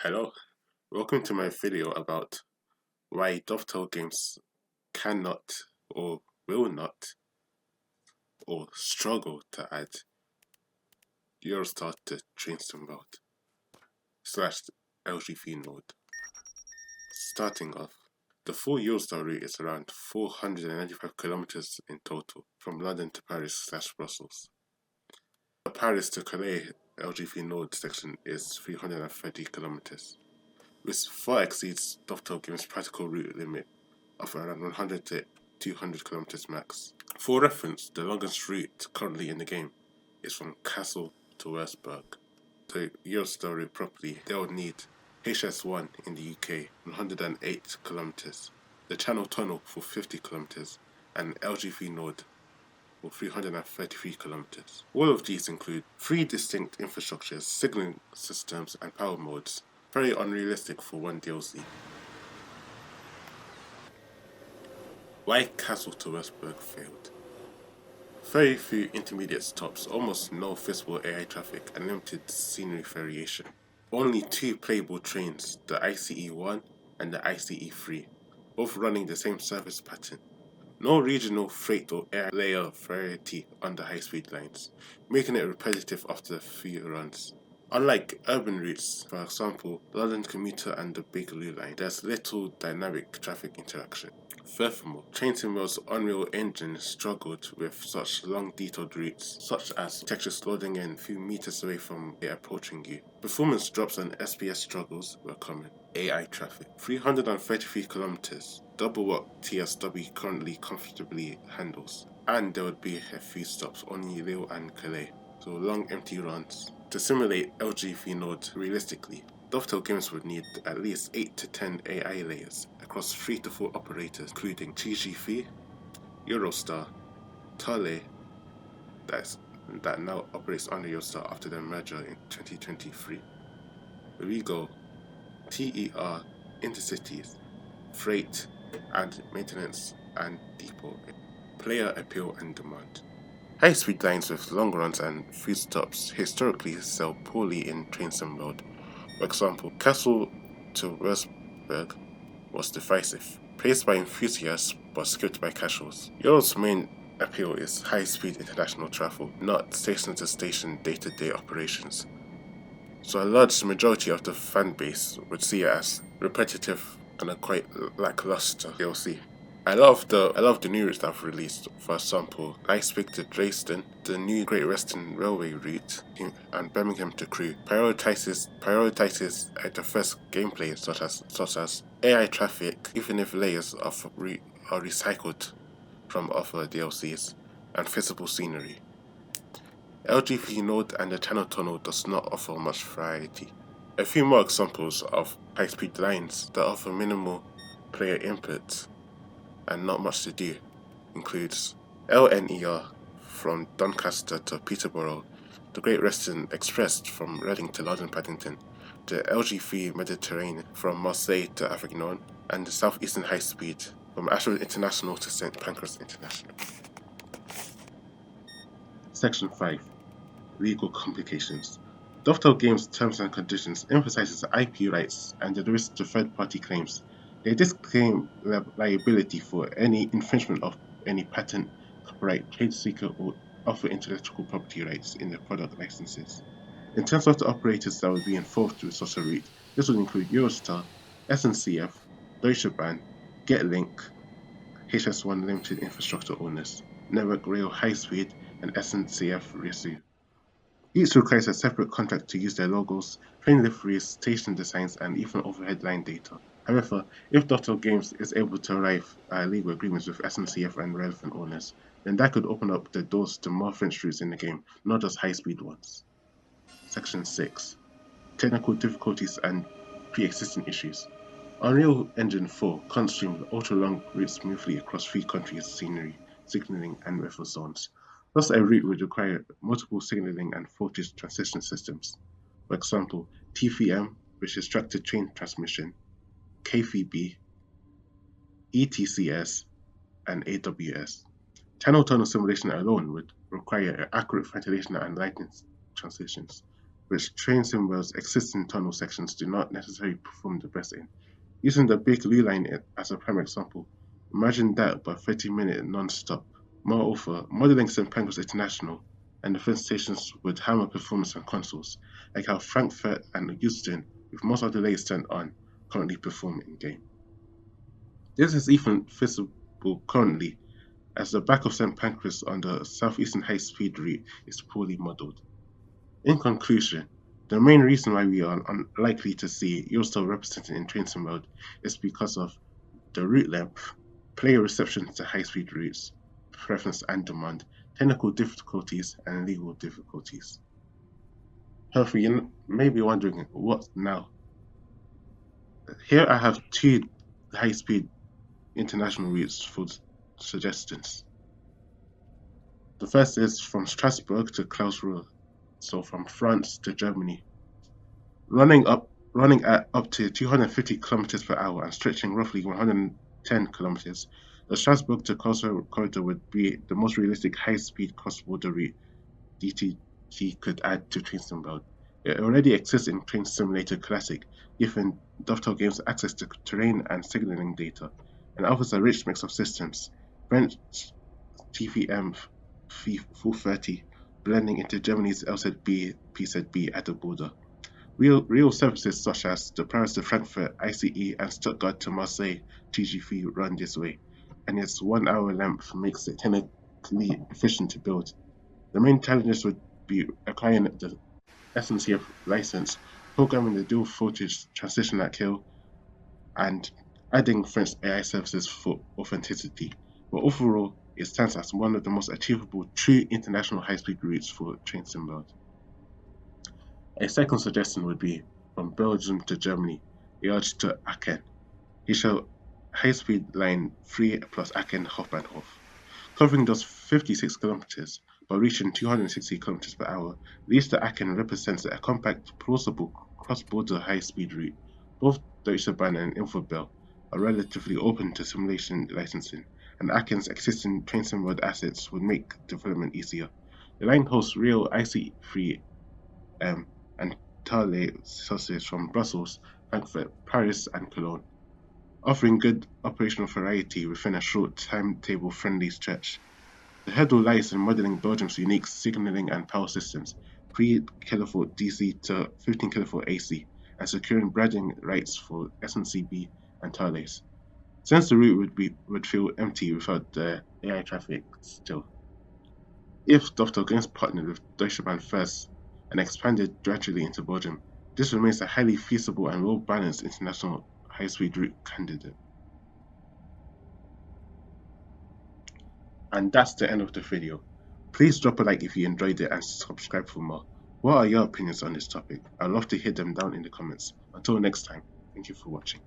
Hello, welcome to my video about why Dovetail games cannot or will not or struggle to add Eurostar to train sim world / LGV node. Starting off, the full Eurostar route is around 495 kilometers in total from London to Paris / Brussels. The Paris to Calais LGV node section is 330 kilometers, which far exceeds Dovetail Game's practical route limit of around 100 to 200 kilometers max. For reference, the longest route currently in the game is from Kassel to Strasbourg. To Eurostar route properly, they will need HS1 in the UK, 108 kilometers, the Channel Tunnel for 50 kilometers, and LGV node for 333 kilometers. All of these include 3 distinct infrastructures, signaling systems, and power modes. Very unrealistic for one DLC. Why Kassel to Strasbourg failed? Very few intermediate stops, almost no visible AI traffic, and limited scenery variation. Only 2 playable trains, the ICE-1 and the ICE-3, both running the same service pattern. No regional freight or air layer variety on the high-speed lines, making it repetitive after a few runs. Unlike urban routes, for example, the London Commuter and the Bakerloo line, there's little dynamic traffic interaction. Furthermore, Train Sim World's Unreal Engine struggled with such long detailed routes, such as textures loading in a few meters away from it approaching you. Performance drops and SPS struggles were common. AI traffic. 333 kilometers, double what TSW currently comfortably handles. And there would be a few stops, only Lille and Calais, so long empty runs. To simulate LGV nodes realistically, Dovetail Games would need at least 8 to 10 AI layers across 3 to 4 operators, including TGV, Eurostar, Thalys, that now operates under Eurostar after their merger in 2023, Rego, TER, Intercities, Freight and Maintenance, and Depot. Player appeal and demand. High-speed lines with long runs and few stops historically sell poorly in Train Sim World. For example, Kassel to Strasbourg was divisive, praised by enthusiasts but skipped by casuals. Euro's main appeal is high-speed international travel, not station-to-station day-to-day operations. So a large majority of the fan base would see it as repetitive and a quite lackluster DLC. I love the new routes that I've released. For example, Leipzig to Dresden, the new Great Western Railway route, and Birmingham to Crewe prioritizes the first gameplay such as AI traffic, even if layers are recycled from other DLCs, and visible scenery. LGV node and the Channel Tunnel does not offer much variety. A few more examples of high-speed lines that offer minimal player input and not much to do includes LNER from Doncaster to Peterborough, the Great Western Express from Reading to London Paddington, the LGV Mediterranean from Marseille to Avignon, and the Southeastern High Speed from Ashford International to St Pancras International. Section 5. Legal complications. Dovetail Games' terms and conditions emphasizes IP rights and the risk to third-party claims. They disclaim liability for any infringement of any patent, copyright, trade secret, or other intellectual property rights in the product licenses. In terms of the operators that would be involved with such a route, this would include Eurostar, SNCF, Deutsche Bahn, GetLink, HS1 Limited Infrastructure Owners, Network Rail High Speed, and SNCF Resu. Each requires a separate contract to use their logos, train liveries, station designs, and even overhead line data. However, if Dovetail Games is able to arrive at legal agreements with SNCF and relevant owners, then that could open up the doors to more French routes in the game, not just high-speed ones. Section 6. Technical difficulties and pre-existing issues. Unreal Engine 4 can't stream ultra-long routes smoothly across 3 countries' scenery, signaling, and weather zones. Thus, a route would require multiple signaling and voltage transition systems. For example, TVM, which is Tractor Train Transmission, KVB, ETCS, and AWS. Channel tunnel simulation alone would require accurate ventilation and lighting transitions, which train symbols existing tunnel sections do not necessarily perform the best in. Using the Bakerloo line as a prime example, imagine that but 30-minute non-stop. Moreover, modeling St. Pancras International and defense stations would hammer performance on consoles, like how Frankfurt and Houston, with most of the delays turned on, currently perform in-game. This is even feasible currently, as the back of St. Pancras on the southeastern high-speed route is poorly modelled. In conclusion, the main reason why we are unlikely to see Eurostar represented in train sim mode is because of the route length, player reception to high-speed routes, preference and demand, technical difficulties, and legal difficulties. However, you may be wondering, what now? Here I have two high-speed international routes for suggestions. The first is from Strasbourg to Karlsruhe, so from France to Germany, running at up to 250 kilometers per hour and stretching roughly 110 kilometers. The Strasbourg to Karlsruhe corridor would be the most realistic high-speed cross-border route DTT could add to Train Sim World. It already exists in Train Simulator Classic, giving Dovetail Games access to terrain and signaling data, and offers a rich mix of systems. French TVM 430 blending into Germany's LZB PZB at the border. Real services such as the Paris to Frankfurt ICE and Stuttgart to Marseille TGV run this way, and its 1 hour length makes it technically efficient to build. The main challenges would be acquiring the SNCF license, programming the dual voltage transition at kill, and adding French AI services for authenticity. But overall, it stands as one of the most achievable true international high-speed routes for train sim world. A second suggestion would be from Belgium to Germany, Liège to Aachen. He shall high-speed line 3 plus Aachen Hauptbahnhof, covering those 56 kilometers, but reaching 260 kilometers per hour. Liège to Aachen represents a compact, plausible cross-border high-speed route. Both Deutsche Bahn and Infobel are relatively open to simulation licensing, and Aachen's existing train sim world assets would make development easier. The line hosts real IC3 and Thalys sources from Brussels, Frankfurt, Paris, and Cologne, offering good operational variety within a short timetable-friendly stretch. The hurdle lies in modeling Belgium's unique signaling and power systems, 3 kV DC to 15 kV AC, and securing branding rights for SNCB and Thalys. Since the route would feel empty without the AI traffic still. If Dovetail Games partnered with Deutsche Bahn first and expanded gradually into Belgium, this remains a highly feasible and well-balanced international high-speed route candidate. And that's the end of the video. Please drop a like if you enjoyed it and subscribe for more. What are your opinions on this topic? I'd love to hear them down in the comments. Until next time, thank you for watching.